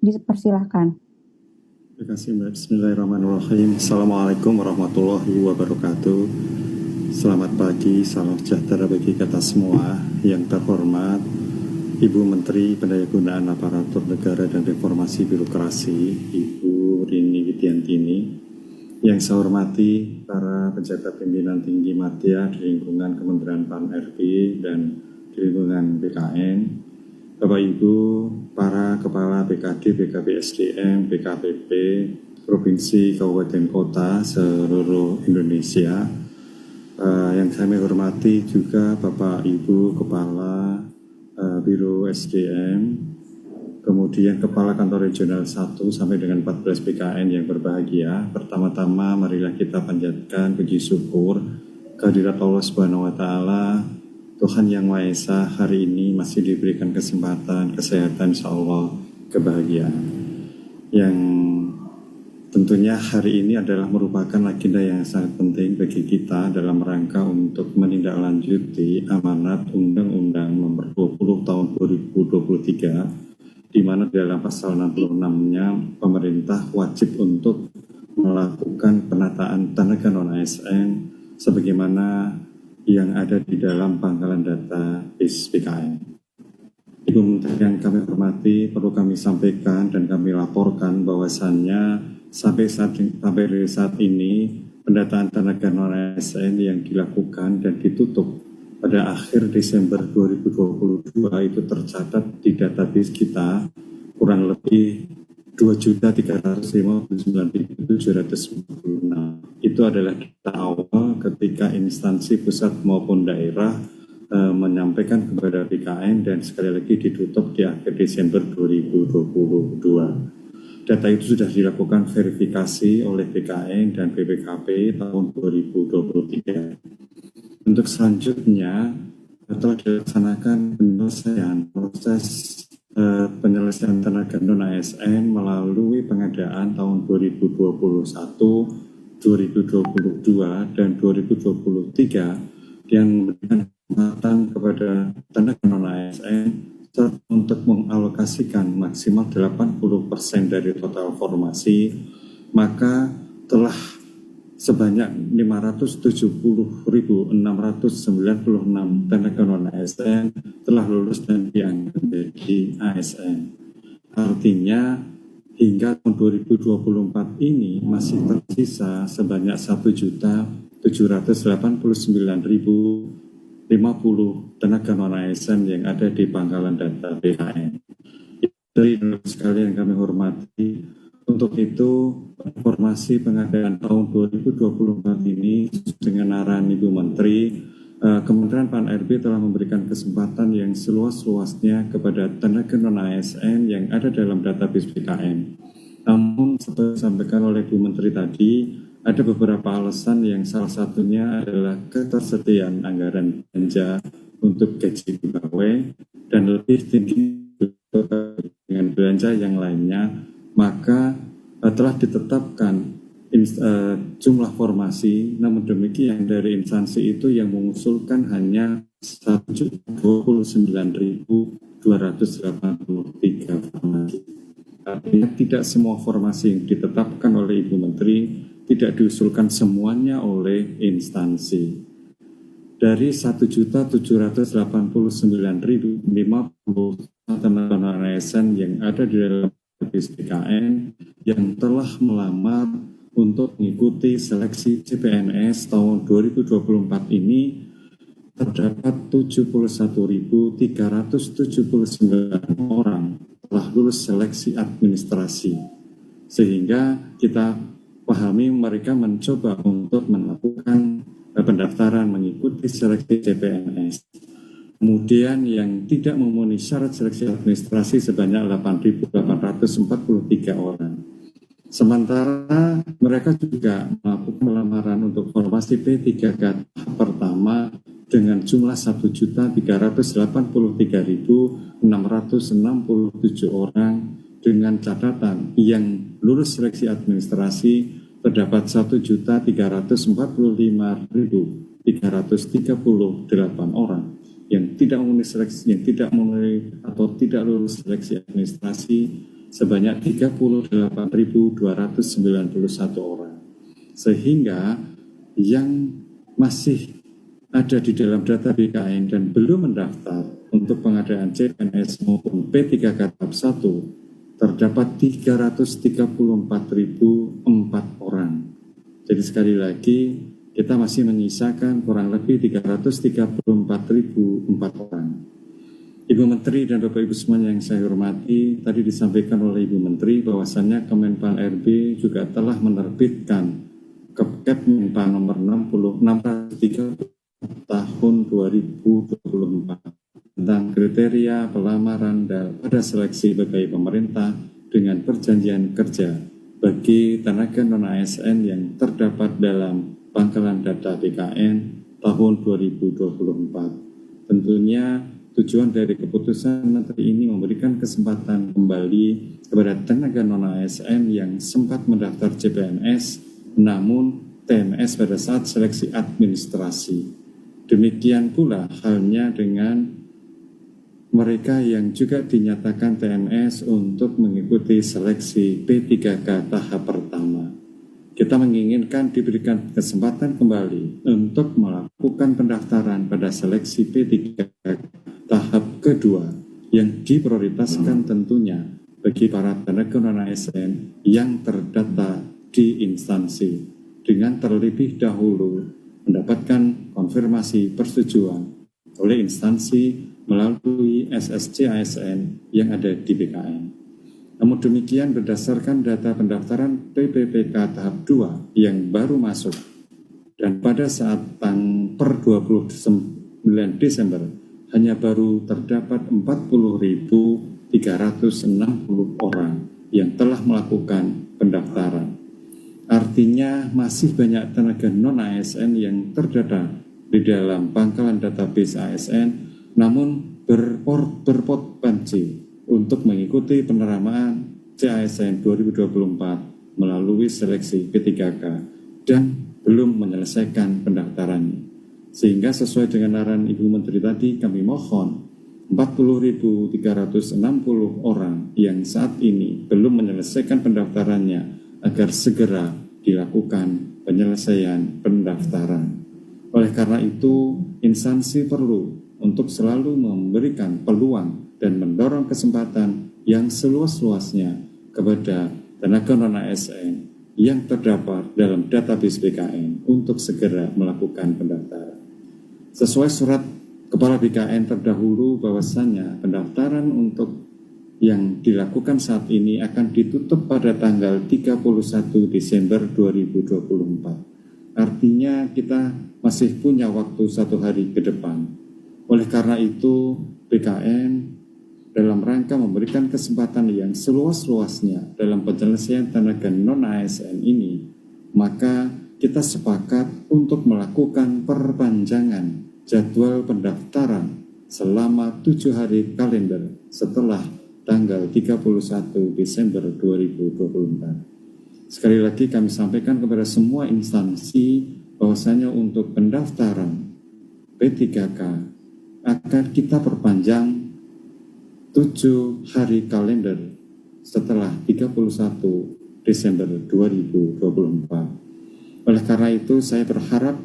Dipersilahkan. Terima kasih Mbak. Bismillahirrahmanirrahim. Assalamualaikum warahmatullahi wabarakatuh. Selamat pagi, salam sejahtera bagi kita semua. Yang terhormat Ibu Menteri Pendayagunaan Aparatur Negara dan Reformasi Birokrasi, Ibu Rini Widiantini. Yang saya hormati para pejabat pimpinan tinggi media di lingkungan Kementerian PAN-RB dan di lingkungan BKN, Bapak Ibu, para Kepala BKD, BKP SDM, BKPP, Provinsi, Kabupaten, Kota, seluruh Indonesia. Yang saya hormati juga Bapak Ibu Kepala Biro SDM, kemudian Kepala Kantor Regional 1 sampai dengan 14 BKN yang berbahagia. Pertama-tama marilah kita panjatkan puji syukur kehadirat Allah Subhanahu wa taala, Tuhan Yang Maha Esa. Hari ini masih diberikan kesempatan, kesehatan, insya Allah kebahagiaan. Yang tentunya hari ini adalah merupakan agenda yang sangat penting bagi kita dalam rangka untuk menindaklanjuti amanat Undang-Undang Nomor 20 Tahun 2023, di mana dalam pasal 66-nya pemerintah wajib untuk melakukan penataan tenaga non-ASN sebagaimana yang ada di dalam pangkalan data BIS-BKN. Ibu Menteri yang kami hormati, perlu kami sampaikan dan kami laporkan bahwasannya sampai saat ini pendataan tenaga non-ASN yang dilakukan dan ditutup pada akhir Desember 2022 itu tercatat di database kita kurang lebih 2.359.796. Itu adalah data awal ketika instansi pusat maupun daerah menyampaikan kepada BKN dan sekali lagi ditutup di akhir Desember 2022. Data itu sudah dilakukan verifikasi oleh BKN dan BPKP tahun 2023. Untuk selanjutnya telah dilaksanakan penyelesaian tenaga non-ASN melalui pengadaan tahun 2021, 2022, dan 2023 yang memberikan kesempatan kepada tenaga non-ASN untuk mengalokasikan maksimal 80% dari total formasi, maka telah sebanyak 570.696 tenaga non-ASN telah lulus dan diangkat menjadi ASN. Artinya hingga tahun 2024 ini masih tersisa sebanyak 1.789.050 tenaga non-ASN yang ada di pangkalan data BKN. Dari sekalian yang kami hormati, untuk itu informasi pengadaan tahun 2024 ini dengan arahan Ibu Menteri, Kementerian PAN-RB telah memberikan kesempatan yang seluas-luasnya kepada tenaga non-ASN yang ada dalam database BKN. Namun seperti disampaikan oleh Ibu Menteri tadi, ada beberapa alasan yang salah satunya adalah ketersediaan anggaran belanja untuk gaji pegawai dan lebih tinggi dengan belanja yang lainnya, maka telah ditetapkan jumlah formasi. Namun demikian dari instansi itu yang mengusulkan hanya 129.283 formasi. Artinya tidak semua formasi yang ditetapkan oleh Ibu Menteri tidak diusulkan semuanya oleh instansi. Dari 1.789.050 tenaga non-ASN yang ada di dalam BKN yang telah melamar untuk mengikuti seleksi CPNS tahun 2024 ini, terdapat 71.379 orang telah lulus seleksi administrasi, sehingga kita pahami mereka mencoba untuk melakukan pendaftaran mengikuti seleksi CPNS. Kemudian yang tidak memenuhi syarat seleksi administrasi sebanyak 8.843 orang. Sementara mereka juga melakukan lamaran untuk formasi P3K pertama dengan jumlah 1.383.667 orang dengan catatan yang lulus seleksi administrasi terdapat 1.345.338 orang yang tidak memenuhi seleksi, yang tidak memenuhi atau tidak lulus seleksi administrasi sebanyak 38.291 orang. Sehingga yang masih ada di dalam data BKN dan belum mendaftar untuk pengadaan CPNS maupun P3K tahap 1 terdapat 334.004 orang. Jadi sekali lagi kita masih menyisakan kurang lebih 334.004 orang. Ibu Menteri dan Bapak Ibu semuanya yang saya hormati, tadi disampaikan oleh Ibu Menteri bahwasannya Kemenpan RB juga telah menerbitkan Kepmenpan nomor 630 tahun 2024 tentang kriteria pelamaran dan pada seleksi pegawai pemerintah dengan perjanjian kerja bagi tenaga non-ASN yang terdapat dalam pangkalan data BKN tahun 2024. Tentunya tujuan dari keputusan Menteri ini memberikan kesempatan kembali kepada tenaga non-ASN yang sempat mendaftar CPNS namun TNS pada saat seleksi administrasi. Demikian pula halnya dengan mereka yang juga dinyatakan TNS untuk mengikuti seleksi P3K tahap pertama. Kita menginginkan diberikan kesempatan kembali untuk melakukan pendaftaran pada seleksi P3K tahap kedua yang diprioritaskan tentunya bagi para tenaga non-ASN yang terdata di instansi dengan terlebih dahulu mendapatkan konfirmasi persetujuan oleh instansi melalui SSC ASN yang ada di BKN. Namun demikian berdasarkan data pendaftaran PPPK tahap 2 yang baru masuk dan pada saat per 29 Desember hanya baru terdapat 40.360 orang yang telah melakukan pendaftaran. Artinya masih banyak tenaga non-ASN yang terdata di dalam pangkalan database ASN namun berpotensi untuk mengikuti penerimaan CASN 2024 melalui seleksi P3K dan belum menyelesaikan pendaftarannya. Sehingga sesuai dengan arahan Ibu Menteri tadi kami mohon 40.360 orang yang saat ini belum menyelesaikan pendaftarannya agar segera dilakukan penyelesaian pendaftaran. Oleh karena itu, instansi perlu untuk selalu memberikan peluang dan mendorong kesempatan yang seluas-luasnya kepada tenaga non-ASN yang terdapat dalam database BKN untuk segera melakukan pendaftaran. Sesuai surat Kepala BKN terdahulu bahwasannya pendaftaran untuk yang dilakukan saat ini akan ditutup pada tanggal 31 Desember 2024. Artinya kita masih punya waktu 1 hari ke depan. Oleh karena itu, BKN dalam rangka memberikan kesempatan yang seluas-luasnya dalam penyelesaian tenaga non-ASN ini, maka kita sepakat untuk melakukan perpanjangan jadwal pendaftaran selama 7 hari kalender setelah tanggal 31 Desember 2024. Sekali lagi kami sampaikan kepada semua instansi bahwasanya untuk pendaftaran P3K akan kita perpanjang 7 hari kalender setelah 31 Desember 2024. Oleh karena itu saya berharap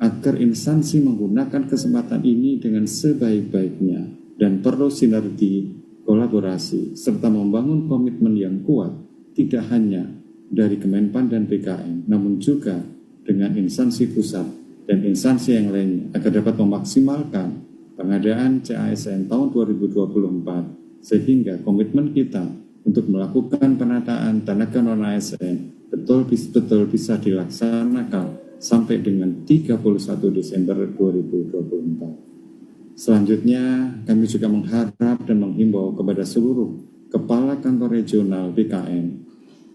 agar instansi menggunakan kesempatan ini dengan sebaik-baiknya dan perlu sinergi kolaborasi, serta membangun komitmen yang kuat, tidak hanya dari Kemenpan dan BKN, namun juga dengan instansi pusat dan instansi yang lainnya, agar dapat memaksimalkan pengadaan CASN tahun 2024, sehingga komitmen kita untuk melakukan penataan tenaga non-ASN betul-betul bisa dilaksanakan sampai dengan 31 Desember 2024. Selanjutnya, kami juga mengharap dan menghimbau kepada seluruh kepala kantor regional BKN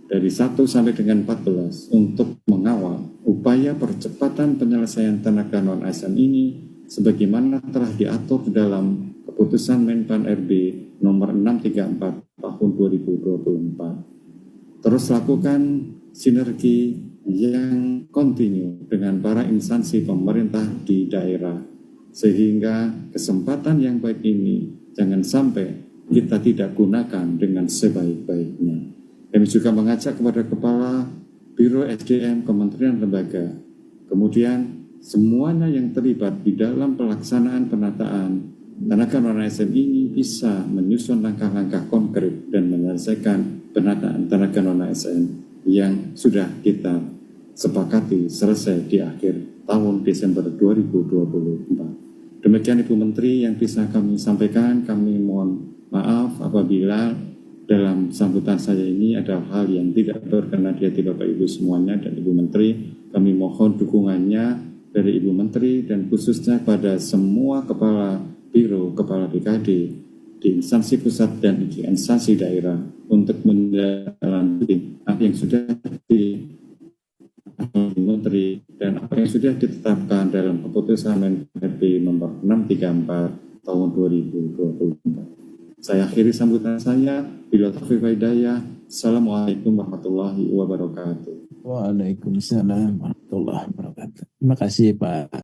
dari 1 sampai dengan 14 untuk mengawal upaya percepatan penyelesaian tenaga non-ASN ini sebagaimana telah diatur dalam keputusan Menpan RB nomor 634 tahun 2024. Terus lakukan sinergi yang kontinu dengan para instansi pemerintah di daerah, sehingga kesempatan yang baik ini jangan sampai kita tidak gunakan dengan sebaik-baiknya. Kami juga mengajak kepada Kepala Biro SDM Kementerian Lembaga, kemudian semuanya yang terlibat di dalam pelaksanaan penataan tenaga non-ASN ini bisa menyusun langkah-langkah konkret dan menyelesaikan penataan tenaga non-ASN yang sudah kita sepakati selesai di akhir tahun Desember 2024. Demikian Ibu Menteri yang bisa kami sampaikan. Kami mohon maaf apabila dalam sambutan saya ini ada hal yang tidak berkenan di hati Bapak Ibu semuanya dan Ibu Menteri. Kami mohon dukungannya dari Ibu Menteri dan khususnya pada semua Kepala Biro, Kepala BKD di instansi pusat dan di instansi daerah untuk menindaklanjuti apa yang sudah di Menteri dan apa yang sudah ditetapkan dalam keputusan Mendagri nomor 634 tahun 2024. Saya akhiri sambutan saya. Bila taufiq wal hidayah. Assalamualaikum warahmatullahi wabarakatuh. Waalaikumsalam warahmatullahi wabarakatuh. Terima kasih Pak